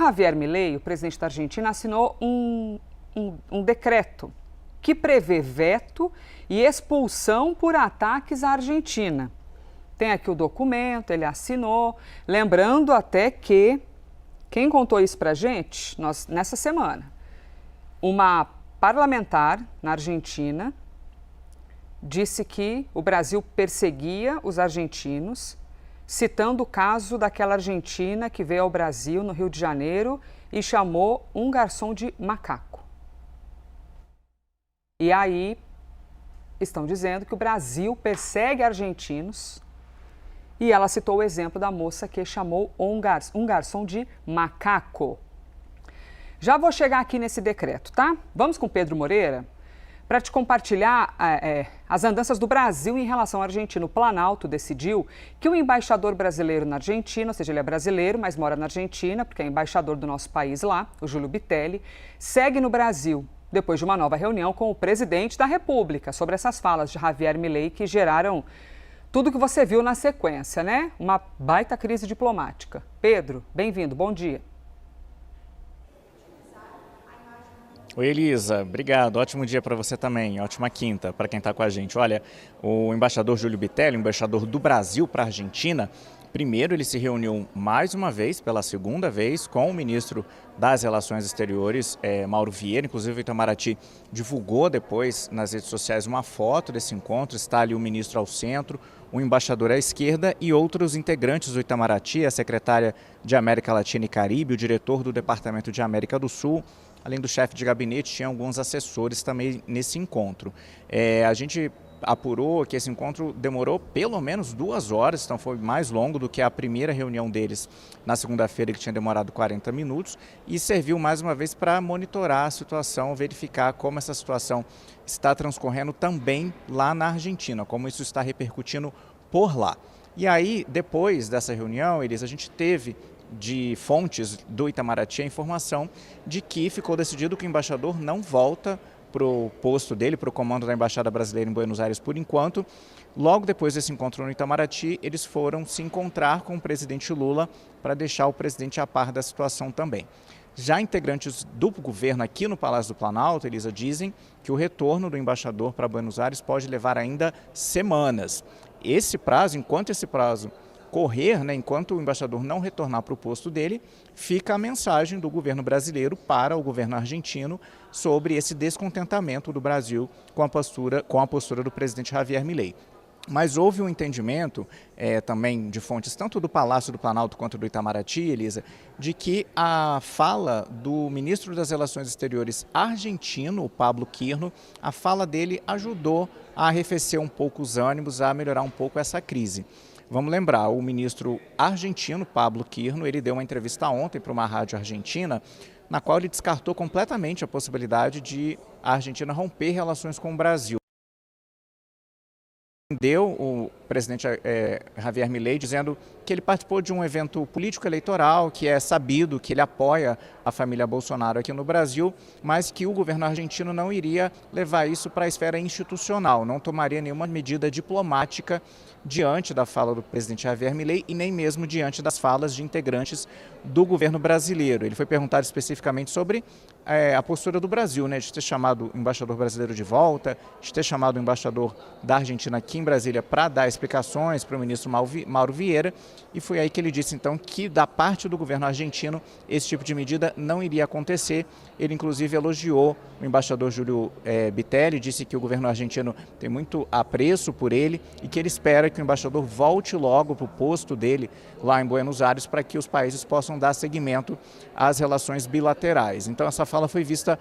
Javier Milei, o presidente da Argentina, assinou um decreto que prevê veto e expulsão por ataques à Argentina. Tem aqui o documento, ele assinou, lembrando até que quem contou isso para a gente, nessa semana, uma parlamentar na Argentina disse que o Brasil perseguia os argentinos, citando o caso daquela argentina que veio ao Brasil, no Rio de Janeiro, e chamou um garçom de macaco. E aí estão dizendo que o Brasil persegue argentinos, e ela citou o exemplo da moça que chamou um garçom de macaco. Já vou chegar aqui nesse decreto, tá? Vamos com Pedro Moreira para te compartilhar as andanças do Brasil em relação à Argentina. O Planalto decidiu que o embaixador brasileiro na Argentina, ou seja, ele é brasileiro, mas mora na Argentina, porque é embaixador do nosso país lá, o Júlio Bitelli, segue no Brasil depois de uma nova reunião com o presidente da República sobre essas falas de Javier Milei que geraram tudo que você viu na sequência, né? Uma baita crise diplomática. Pedro, bem-vindo, bom dia. Oi, Elisa, obrigado. Ótimo dia para você também, ótima quinta para quem está com a gente. Olha, o embaixador Júlio Bitelli, embaixador do Brasil para a Argentina, primeiro ele se reuniu mais uma vez, pela segunda vez, com o ministro das Relações Exteriores, Mauro Vieira. Inclusive o Itamaraty divulgou depois nas redes sociais uma foto desse encontro, está ali o ministro ao centro, o embaixador à esquerda e outros integrantes do Itamaraty, a secretária de América Latina e Caribe, o diretor do Departamento de América do Sul. Além do chefe de gabinete, tinha alguns assessores também nesse encontro. A gente apurou que esse encontro demorou pelo menos 2 horas, então foi mais longo do que a primeira reunião deles na segunda-feira, que tinha demorado 40 minutos, e serviu mais uma vez para monitorar a situação, verificar como essa situação está transcorrendo também lá na Argentina, como isso está repercutindo por lá. E aí, depois dessa reunião, Elisa, a gente teve de fontes do Itamaraty a informação de que ficou decidido que o embaixador não volta para o posto dele, para o comando da Embaixada Brasileira em Buenos Aires por enquanto. Logo depois desse encontro no Itamaraty, eles foram se encontrar com o presidente Lula para deixar o presidente a par da situação também. Já integrantes do governo aqui no Palácio do Planalto, Elisa, dizem que o retorno do embaixador para Buenos Aires pode levar ainda semanas. Enquanto esse prazo correr, né, enquanto o embaixador não retornar para o posto dele, fica a mensagem do governo brasileiro para o governo argentino sobre esse descontentamento do Brasil com a postura do presidente Javier Milei. Mas houve um entendimento também de fontes tanto do Palácio do Planalto quanto do Itamaraty, Elisa, de que a fala do ministro das Relações Exteriores argentino, o Pablo Quirno, a fala dele ajudou a arrefecer um pouco os ânimos, a melhorar um pouco essa crise. Vamos lembrar, o ministro argentino, Pablo Quirno, ele deu uma entrevista ontem para uma rádio argentina, na qual ele descartou completamente a possibilidade de a Argentina romper relações com o Brasil. Deu o presidente Javier Milei dizendo que ele participou de um evento político-eleitoral, que é sabido que ele apoia a família Bolsonaro aqui no Brasil, mas que o governo argentino não iria levar isso para a esfera institucional, não tomaria nenhuma medida diplomática diante da fala do presidente Javier Milei e nem mesmo diante das falas de integrantes do governo brasileiro. Ele foi perguntado especificamente sobre a postura do Brasil, né, de ter chamado o embaixador brasileiro de volta, de ter chamado o embaixador da Argentina aqui em Brasília para dar explicações para o ministro Mauro Vieira, e foi aí que ele disse então que da parte do governo argentino esse tipo de medida não iria acontecer. Ele inclusive elogiou o embaixador Júlio Bitelli, disse que o governo argentino tem muito apreço por ele e que ele espera que o embaixador volte logo para o posto dele lá em Buenos Aires para que os países possam dar seguimento às relações bilaterais. Então essa fala foi vista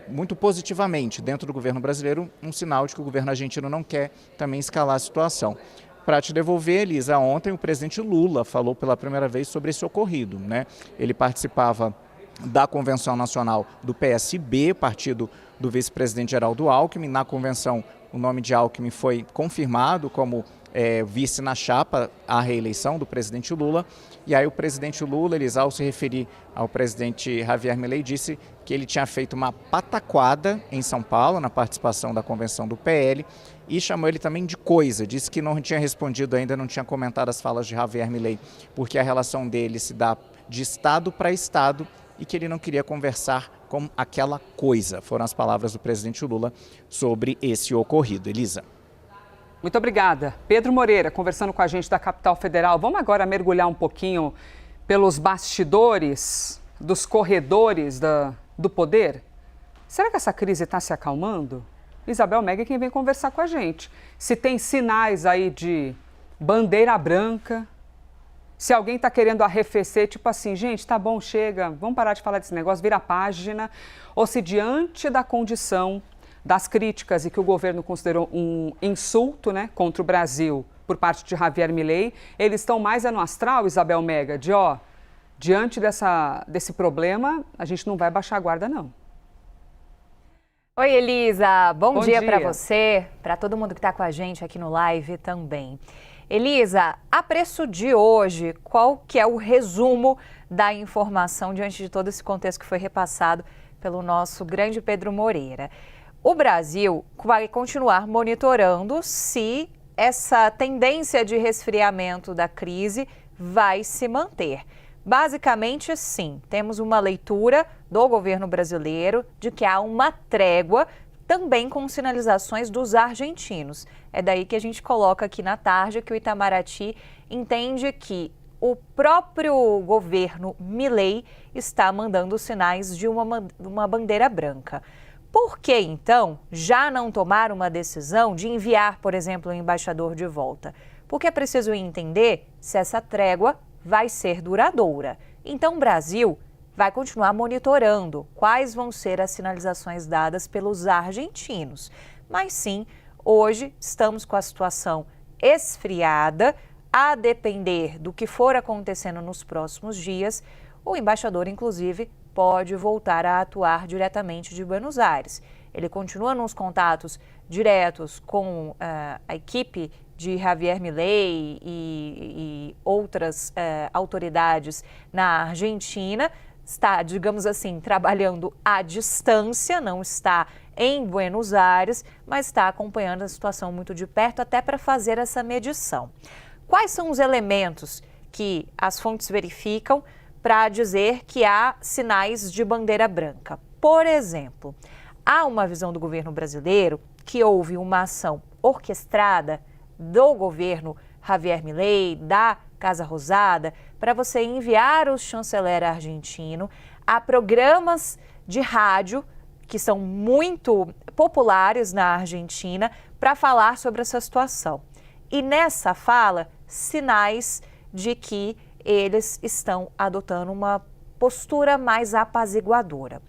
muito positivamente dentro do governo brasileiro, um sinal de que o governo argentino não quer também escalar a situação. Para te devolver, Elisa, ontem o presidente Lula falou pela primeira vez sobre esse ocorrido, né? Ele participava da Convenção Nacional do PSB, partido do vice-presidente Geraldo Alckmin. Na convenção, o nome de Alckmin foi confirmado como vice na chapa à reeleição do presidente Lula. E aí o presidente Lula, ao se referir ao presidente Javier Milei, disse que ele tinha feito uma pataquada em São Paulo, na participação da convenção do PL, e chamou ele também de coisa. Disse que não tinha respondido ainda, não tinha comentado as falas de Javier Milei, porque a relação dele se dá de estado para estado e que ele não queria conversar com aquela coisa. Foram as palavras do presidente Lula sobre esse ocorrido. Elisa. Muito obrigada. Pedro Moreira, conversando com a gente da Capital Federal. Vamos agora mergulhar um pouquinho pelos bastidores, dos corredores do poder? Será que essa crise está se acalmando? Isabel Mega é quem vem conversar com a gente. Se tem sinais aí de bandeira branca, se alguém está querendo arrefecer, tipo assim, gente, tá bom, chega, vamos parar de falar desse negócio, vira a página, ou se diante da condição das críticas e que o governo considerou um insulto, né, contra o Brasil por parte de Javier Milei, eles estão mais no astral, Isabel Mega, de diante desse problema, a gente não vai baixar a guarda, não. Oi, Elisa. Bom dia para você, para todo mundo que está com a gente aqui no live também. Elisa, a preço de hoje, qual que é o resumo da informação diante de todo esse contexto que foi repassado pelo nosso grande Pedro Moreira? O Brasil vai continuar monitorando se essa tendência de resfriamento da crise vai se manter. Basicamente, sim, temos uma leitura do governo brasileiro de que há uma trégua, também com sinalizações dos argentinos. É daí que a gente coloca aqui na tarde que o Itamaraty entende que o próprio governo Milei está mandando sinais de uma bandeira branca. Por que, então, já não tomar uma decisão de enviar, por exemplo, o embaixador de volta? Porque é preciso entender se essa trégua vai ser duradoura. Então, o Brasil vai continuar monitorando quais vão ser as sinalizações dadas pelos argentinos. Mas sim, hoje estamos com a situação esfriada, a depender do que for acontecendo nos próximos dias, o embaixador, inclusive, pode voltar a atuar diretamente de Buenos Aires. Ele continua nos contatos diretos com a equipe de Javier Milei e outras autoridades na Argentina. Está, digamos assim, trabalhando à distância, não está em Buenos Aires, mas está acompanhando a situação muito de perto até para fazer essa medição. Quais são os elementos que as fontes verificam para dizer que há sinais de bandeira branca? Por exemplo, há uma visão do governo brasileiro que houve uma ação orquestrada do governo Javier Milei, da Casa Rosada, para você enviar o chanceler argentino a programas de rádio que são muito populares na Argentina para falar sobre essa situação. E nessa fala, sinais de que eles estão adotando uma postura mais apaziguadora.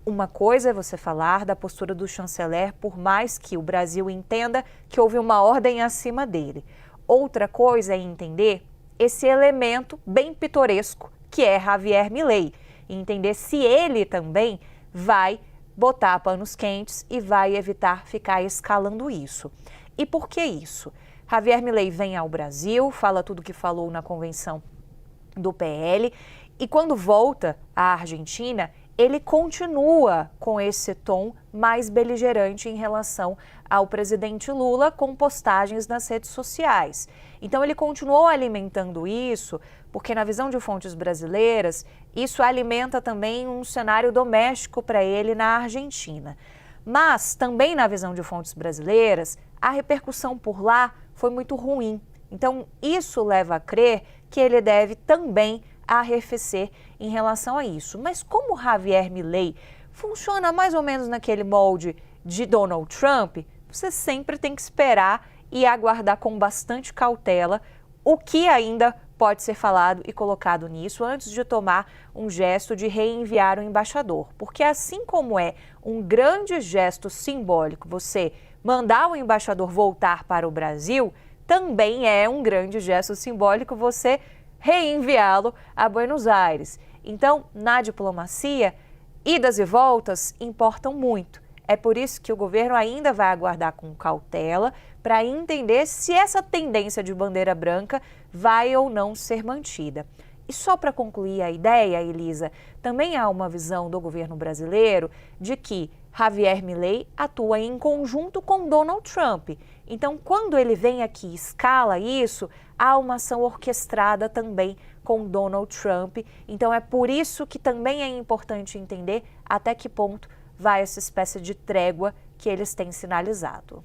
Uma coisa é você falar da postura do chanceler, por mais que o Brasil entenda que houve uma ordem acima dele. Outra coisa é entender esse elemento bem pitoresco que é Javier Milei e entender se ele também vai botar panos quentes e vai evitar ficar escalando isso. E por que isso? Javier Milei vem ao Brasil, fala tudo o que falou na convenção do PL e quando volta à Argentina, ele continua com esse tom mais beligerante em relação ao presidente Lula com postagens nas redes sociais. Então ele continuou alimentando isso, porque na visão de fontes brasileiras, isso alimenta também um cenário doméstico para ele na Argentina. Mas também na visão de fontes brasileiras, a repercussão por lá foi muito ruim. Então isso leva a crer que ele deve também arrefecer em relação a isso. Mas como Javier Milei funciona mais ou menos naquele molde de Donald Trump, você sempre tem que esperar e aguardar com bastante cautela o que ainda pode ser falado e colocado nisso antes de tomar um gesto de reenviar o embaixador. Porque assim como é um grande gesto simbólico você mandar o embaixador voltar para o Brasil, também é um grande gesto simbólico você reenviá-lo a Buenos Aires. Então, na diplomacia, idas e voltas importam muito. É por isso que o governo ainda vai aguardar com cautela para entender se essa tendência de bandeira branca vai ou não ser mantida. E só para concluir a ideia, Elisa, também há uma visão do governo brasileiro de que Javier Milei atua em conjunto com Donald Trump. Então, quando ele vem aqui e escala isso, há uma ação orquestrada também com Donald Trump. Então é por isso que também é importante entender até que ponto vai essa espécie de trégua que eles têm sinalizado.